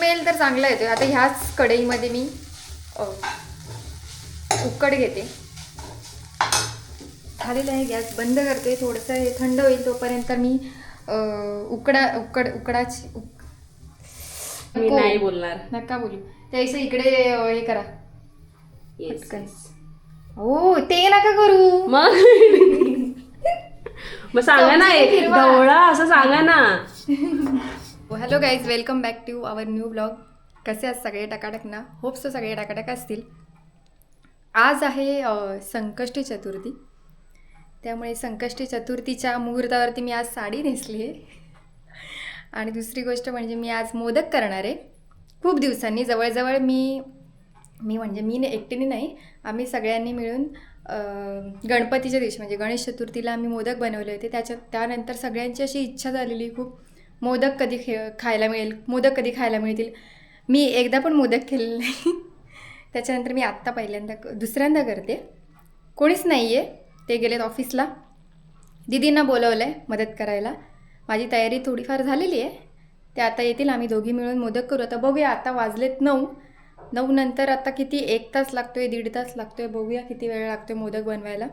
Smell तर चांगला येतोय. आता ह्याच कढईमध्ये मी उकड घेते. झालेलं आहे, गॅस बंद करते. थोडंसं हे थंड होईल तोपर्यंत मी उकडाची मी नाही बोलणार. नका बोलू. त्यापेक्षा इकडे हे करा. हो ते नका करू. मग सांगा ना, ढवळा असं सांगा ना. Hello guys, welcome back to our new blog. कसे आहेत सगळे? टकाटक ना? होप्स सगळे टकाटक असतील. आज आहे संकष्टी चतुर्थी. त्यामुळे संकष्टी चतुर्थीच्या मुहूर्तावरती मी आज साडी नेसली आहे. आणि दुसरी गोष्ट म्हणजे मी आज मोदक करणार आहे. खूप दिवसांनी जवळजवळ मी एकटीने नाही, आम्ही सगळ्यांनी मिळून गणपतीच्या दिवशी म्हणजे गणेश चतुर्थीला आम्ही मोदक बनवले होते. त्यानंतर सगळ्यांची अशी इच्छा झालेली खूप, मोदक कधी खायला मिळतील. मी एकदा पण मोदक केलेले नाही. त्याच्यानंतर मी आत्ता दुसऱ्यांदा करते. कोणीच नाही आहे, ते गेलेत ऑफिसला. दीदींना बोलवलं आहे मदत करायला. माझी तयारी थोडीफार झालेली आहे. ते आता येतील, आम्ही दोघी मिळून मोदक करू. आता बघूया, आता वाजलेत 9 नंतर आता किती 1 तास लागतोय, 1.5 तास लागतोय. बघूया किती वेळ लागतोय मोदक बनवायला.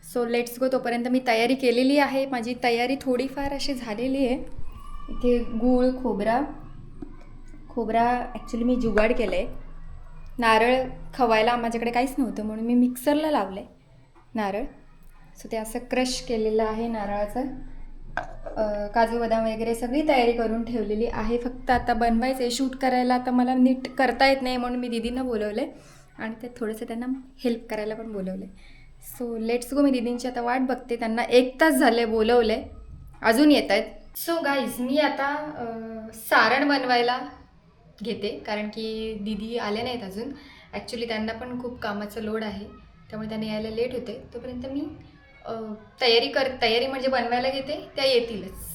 So let's go. तोपर्यंत मी तयारी केलेली आहे. माझी तयारी थोडीफार अशी झालेली आहे. इथे गूळ, खोबरा ॲक्च्युली मी जुगाड केलं आहे. नारळ खवायला माझ्याकडे काहीच नव्हतं म्हणून मी मिक्सरला लावलं आहे नारळ. सो ते असं क्रश केलेलं आहे नारळाचं. काजू बदाम वगैरे सगळी तयारी करून ठेवलेली आहे. फक्त आता बनवायचं आहे. शूट करायला आता मला नीट करता येत नाही म्हणून मी दीदींना बोलवलं आहे आणि ते थोडंसं त्यांना हेल्प करायला पण बोलवलं आहे. So let's go. मी दीदींची आता वाट बघते. त्यांना 1 तास झाले बोलवलं आहे, अजून येत आहेत. सो गाईज, मी आता सारण बनवायला घेते कारण की दीदी आल्या नाहीत अजून. ॲक्च्युली त्यांना पण खूप कामाचा लोड आहे, त्यामुळे त्यांना यायला लेट होते. तोपर्यंत मी तयारी म्हणजे बनवायला घेते. त्या येतीलच,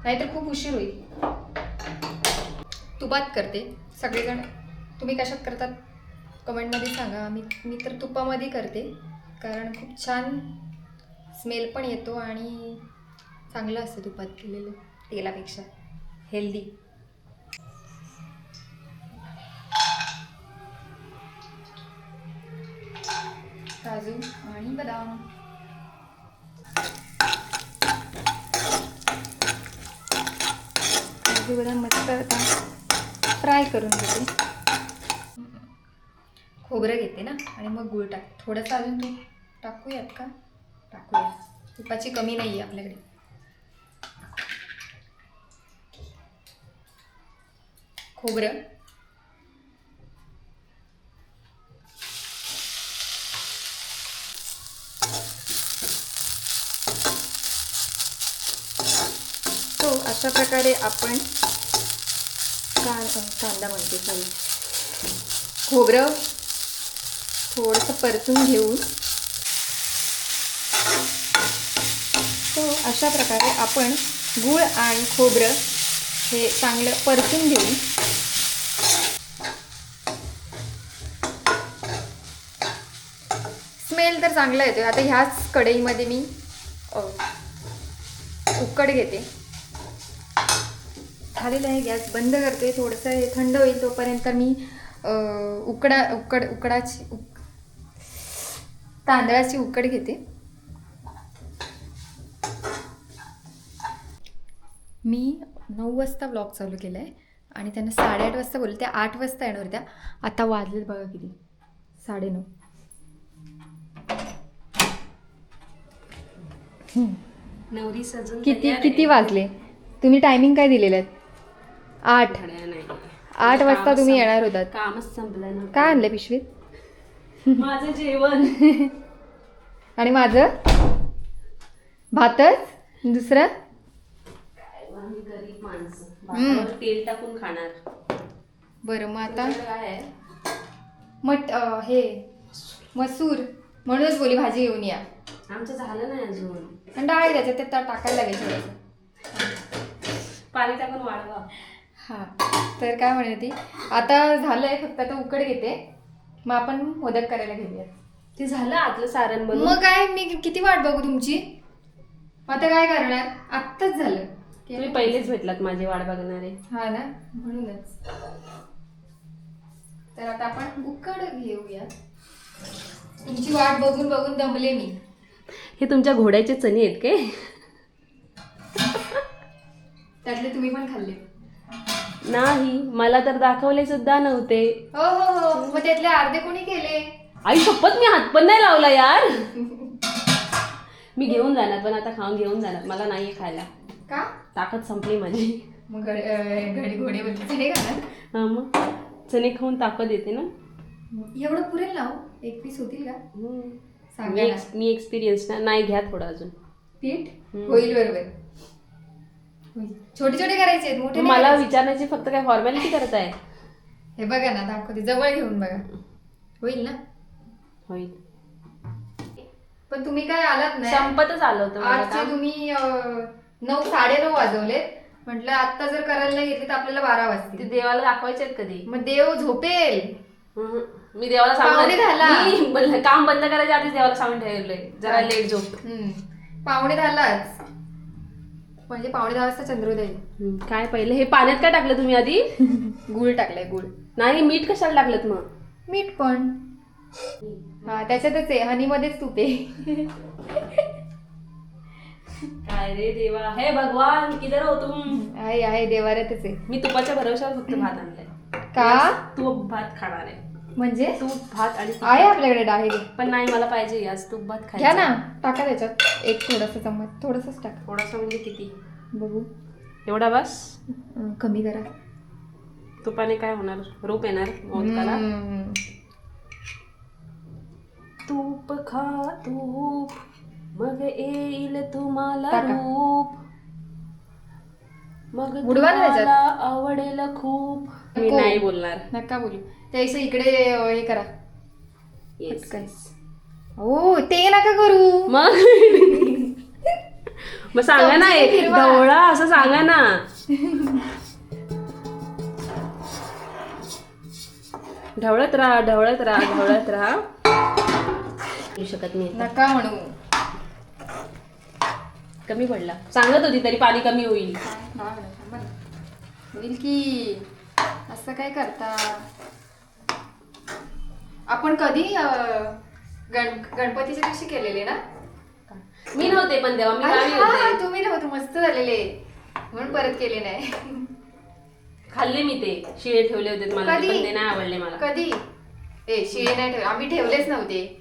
नाहीतर खूप उशीर होईल. तुपात करते. सगळेजण तुम्ही कशात करतात कमेंटमध्ये सांगा. मी तर तुपामध्ये करते कारण खूप छान स्मेल पण येतो आणि चांगलं असतं तुपात केलेलं तेलापेक्षा, हेल्दी. काजू आणि बदाम. काजू बदाम मस्त आता फ्राय करून घेते. खोबरं घेते ना आणि मग गूळ थोडंसं अजून तूप टाकूयात का? टाकूया. तुपाची कमी नाही आहे आपल्याकडे. खोबरं, तो अशा प्रकारे आपण कांदा म्हणते सॉरी खोबरं थोडंसं परतून घेऊन, तो अशा प्रकारे आपण गूळ आणि खोबरं हे चांगलं परतून घेऊन स्मेल तर चांगला येतोय. आता ह्याच कढईमध्ये मी उकड घेते. झालेलं आहे, गॅस बंद करते. थोडंसं हे थंड होईल तोपर्यंत मी तांदळाची उकड घेते. मी 9 वाजता ब्लॉग चालू केला आहे आणि त्यांना 8:30 वाजता बोलले. त्या 8 वाजता येणार होत्या. आता वाजलेत बघा किती, 9:30. नवरी सजून किती वाजले? तुम्ही टायमिंग काय दिलेलं आहे? 8 वाजता तुम्ही येणार होतात. कामच संपलं ना. काय आणलं पिशवीत? माझं जेवण. आणि माझं भातच. दुसरं गरीब माणसं तेल टाकून खाणार. बरं, मग आता काय आहे? हे मसूर, म्हणूनच बोली भाजी घेऊन या. आमचं झालं नाही अजून. आणि डाळ त्याच्यात ते टाकायला लागेल थोडंसं. पाणी टाकून वाढवा. हां, तर काय म्हणते ती, आता झालं आहे. फक्त आता उकड घेते, मग आपण मोदक करायला घेऊया. ते झालं आतलं सारण बनवून. मग काय, मी किती वाट बघू तुमची? मग आता काय करणार? आत्ताच झालं. तुम्ही पहिलेच भेटलात माझी वाट बघणारे. हा ना, म्हणूनच. तर आता आपण उकड घेऊया. तुमची वाट बघून बघून दमले मी. हे तुमच्या घोड्याचे चणे आहेत काय? त्यातले तुम्ही पण खाल्ले? नाही, मला तर दाखवले सुद्धा नव्हते. हो हो हो, मग त्यातले अर्धे कोणी केले? आई शपथ, मी हात पण नाही लावला यार. मी घेऊन जाणार, पण आता खाऊन घेऊन जाणार. मला नाहीये खायला. का? ताकद संपली माझी. मग घडी घोडे बनले हे का ना? हा, मग चणे खाऊन ताकद येते ना. एवढं पुरेल ना हो? 1 पीस होतील का? सांगा मी ना. मी एक्सपिरियन्स नाही, घ्या थोडं अजून पीठ होईल बरोबर. छोटे छोटे करायचे आहेत, मोठे नाही मला करायचे. विचारण्याची फक्त काय फॉर्मॅलिटी करताय? हे बघा ना, दाखवते. जवळ घेऊन बघा. होईल ना? होईल. पण तुम्ही काय आलात नाही. संपतच आलं होतं माझं आजचे काम. तुम्ही 9:30 वाजवले. म्हटलं आता जर करायला नाही घेतले तर आपल्याला 12 ते वाजतील. देवाला दाखवायचे आहेत कधी. मग देव झोपेल. मी देवाला पाहुणे झाला. मी काम बंद करायच्या आधीच देवाला सांगून ठेवलंय जरा लेट झोप. 9:45 म्हणजे 9:45 वाजता चंद्रोदय. काय पहिलं हे पाण्यात काय टाकलं तुम्ही आधी? गुळ टाकलाय, गुळ. नाही, मीठ कशाला टाकलं मग? मीठ पण हा त्याच्यातच आहे, हनीमध्येच तूप आहे. काय रे देवा, हे भगवान किधर हो तुम? आहे देवाऱ्यातच आहे. मी तुपाच्या भरवशावर फक्त भात आणलाय. का? तूप भात खाणार आहे. म्हणजे तूप भात आणि आहे आपल्याकडे डाळ. पण नाही, मला पाहिजे आज तूप भात घ्या खायचा. ना, टाका त्याच्यात एक थोडस चम्मच, थोडसच टाका. थोडासा म्हणजे किती? बघू. एवढा बस? कमी करा. तुपाने काय होणार? रूप येणार मोदकाला. तूप खा तूप, मग येईल तुम्हाला टाका. रूप, मग बुडवा ना त्याच्यात. तुम्हाला आवडेल खूप. मी नको. नाही बोलणार. नका बोलू. त्यापेक्षा इकडे हे करा. Yes. पटकन. हो, ते नका करू. मग मग सांगा ना, चमच्याने एक फिरवा. ढवळा असं सांगा ना. ढवळत राहा, ढवळत राहा, ढवळत राहा. येऊ शकत नाही आता. नका म्हणू. कमी पडला. सांगत होती तरी पाणी कमी होईल. होईल की. असं काय करता? आपण कधी गणपतीच्या दिवशी केलेले ना? मी नव्हते पण तेव्हा, मी अरे गावी हा, होते. तुम्ही नव्हते. मस्त झालेले म्हणून परत केले नाही. खाल्ले मी ते. शिळे ठेवले होते मला, कधी? पण ते नाही आवडले मला. कधी? शिळे नाही ठेवले. आम्ही ठेवलेच नव्हते.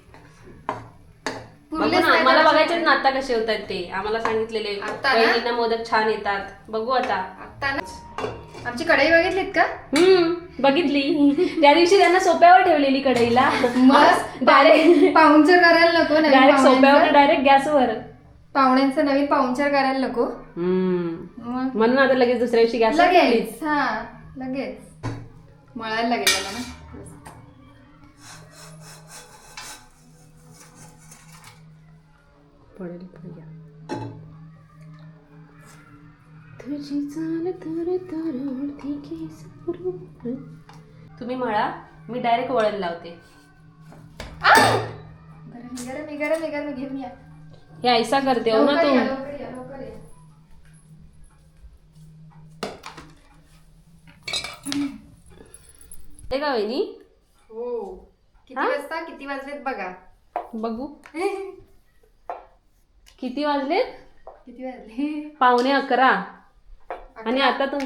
बघू पुरलेच ना, नाही मला त्याच्यात. बघायचेच ना आता कसे होतात ते. आम्हाला सांगितलेले आता ना? बहिणींना मोदक छान येतात. बघू आता. आता ना आमची कढई बघितलीत का? बघितली. त्या दिवशी त्यांना सोप्यावर ठेवलेली कढईला. मस्त. डायरेक्ट पाहुणचार करायला नको. नवीन डायरेक्ट सोप्यावर, पाहुण्यांचं. डायरेक्ट गॅसवर. पाहुण्यांचा नवीन पाहुणचार करायला नको. मग म्हणून आता लगेच दुसऱ्या दिवशी गॅसवर ठेवली. लगेच. हा, लगेच मळायला लागेल त्याला ना. पडेल पडेल. तुझी चाल तर तरळती केस पुरवून. तुम्ही म्हणा, मी डायरेक्ट वळण लावते. गरम घेऊन या. हे ऐसा करते हो ना लवकर तू. या, लवकर या, लवकर या. ते का वहिनी? हो. किती हा? वाजता? किती वाजलेत बघा. बघू किती वाजले? किती वाजले? 11:15. आणि आता तू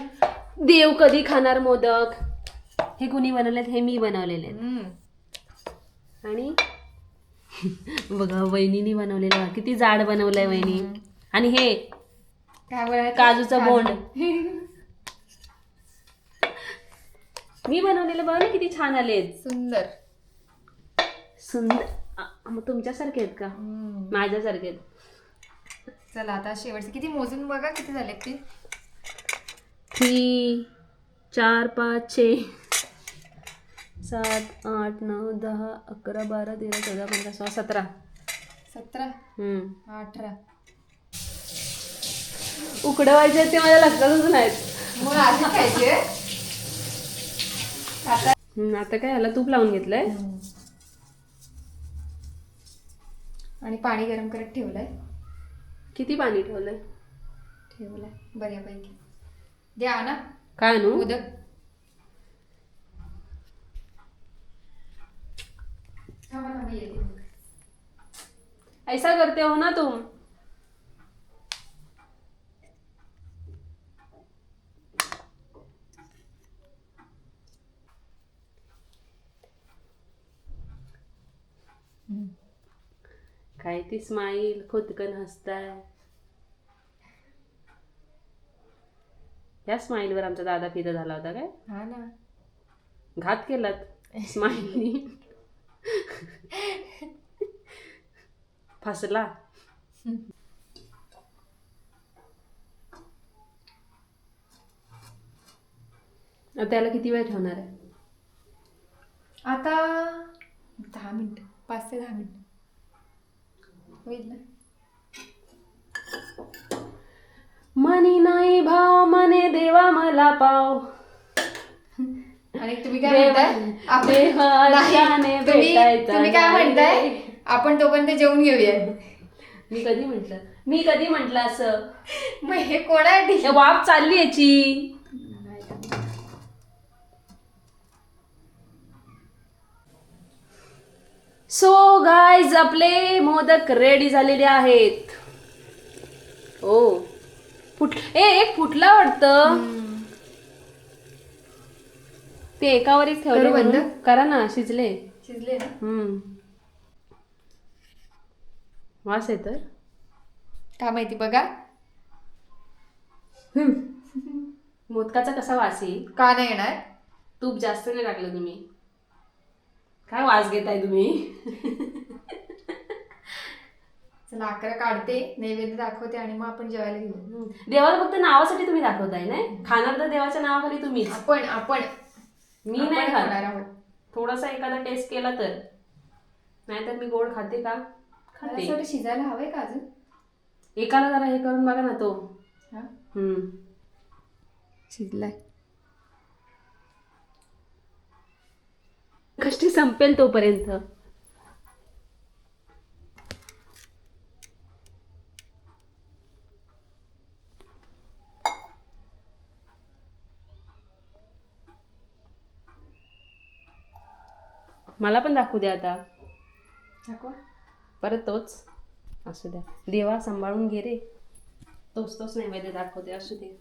देव कधी खाणार मोदक? हे कुणी बनवलेत? हे मी बनवलेले आहेत. आणि बघा वहिनीने बनवलेलं बघा. किती जाड बनवलंय वहिनी. आणि हे काय बोलायचं? काजूचं बोंड मी बनवलेलं बघा ना, किती छान आलेत. सुंदर. सुंदर. मग तुमच्यासारखे आहेत का? माझ्यासारखे आहेत. चला आता शेवटचे किती मोजून बघा किती झालेत ते. 3 4 5 6 7 8 9 10 11 12 13 14 15 16 17. 17 18. उकडवायचे ते माझ्या लक्षातच नाहीत. मग आधी खायचे आता. आता काय ह्याला तूप लावून घेतलंय. आणि पाणी गरम करत ठेवलंय. किती पाणी ठेवलंय? ठेवलाय बऱ्यापैकी. द्या ना काय आणू? मोदक. थांबा, थांबा, येते मग. ऐसा करते हो ना तुम. काय ती स्माईल, खुदकन हसताय. या स्माईलवर आमचा दादा फिदा झाला होता काय? हा ना. घात केलात स्माईलनी. फसला. आता त्याला किती वेळ ठेवणार आहे? आता 10 मिनिट, 5 ते 10 मिनिट होईल ना. मनी नाही भाव मने देवा मला पाव. आणि तुम्ही काय म्हणताय? देवाने भेटायचा तुम्ही काय नाही. म्हणताय? आपण तोपर्यंत जेवून घेऊया. मी कधी म्हंटल असं? मग हे कोणासाठी? हे वाफ चालली याची. सो गाईज आपले मोदक रेडी झालेले आहेत. ओ एक फुटला वाटतं. ते एकावर एक ठेवले करू बंद? म्हणून. करा ना, शिजले. शिजले ना. वास येतोय. काय माहिती बघा. मोदकाचा कसा वास येईल? का नाही येणार? तूप जास्त नाही टाकलं तुम्ही. काय वास घेताय तुम्ही? चला 11 काढते, नैवेद्य दाखवते आणि मग आपण जेवायला घेऊ. देवाला फक्त नावासाठी तुम्ही दाखवताय नाही? खाणार तर देवाच्या नावाखाली तुम्हीच. आपण मी नाही खाणार खाणार. आहोत. थोडासा एखादा टेस्ट केला तर. नाहीतर मी गोड खाते का? मला खाते. थोडं शिजायला हवंय का अजून? एकाला जरा हे करून बघा ना तो. हा शिजलाय. कष्टी संपेल तोपर्यंत. मला पण दाखवू द्या आता. दाखवा. परत तोच असू द्या. देवा सांभाळून घे रे. तोच नैवेद्य दाखवते. असू दे.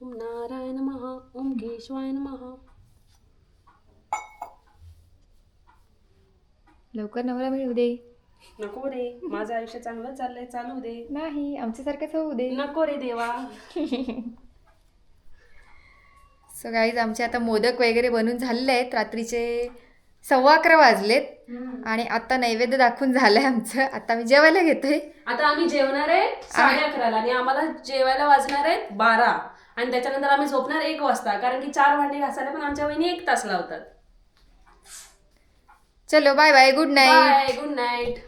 ओम नारायण नमः. ओम केशवाय नमः. लवकर नवरा मिळू दे. नको रे, माझं आयुष्य चांगलं चाललंय, चालू दे. नाही, आमच्यासारखंच होऊ दे. नको रे देवा. सो गाईज आमचे आता मोदक वगैरे बनून झालेले आहेत. रात्रीचे 11:15 वाजलेत आणि आता नैवेद्य दाखवून झालंय आमचं. आता मी जेवायला घेतोय. आता आम्ही जेवणार आहे 11:30 आणि आम्हाला जेवायला वाजणार आहेत 12 आणि त्याच्यानंतर आम्ही झोपणार 1 वाजता, कारण की 4 भांडी घासायला पण आमच्या वहिनी 1 तास लावतात. चलो bye bye, good night. Bye, good night.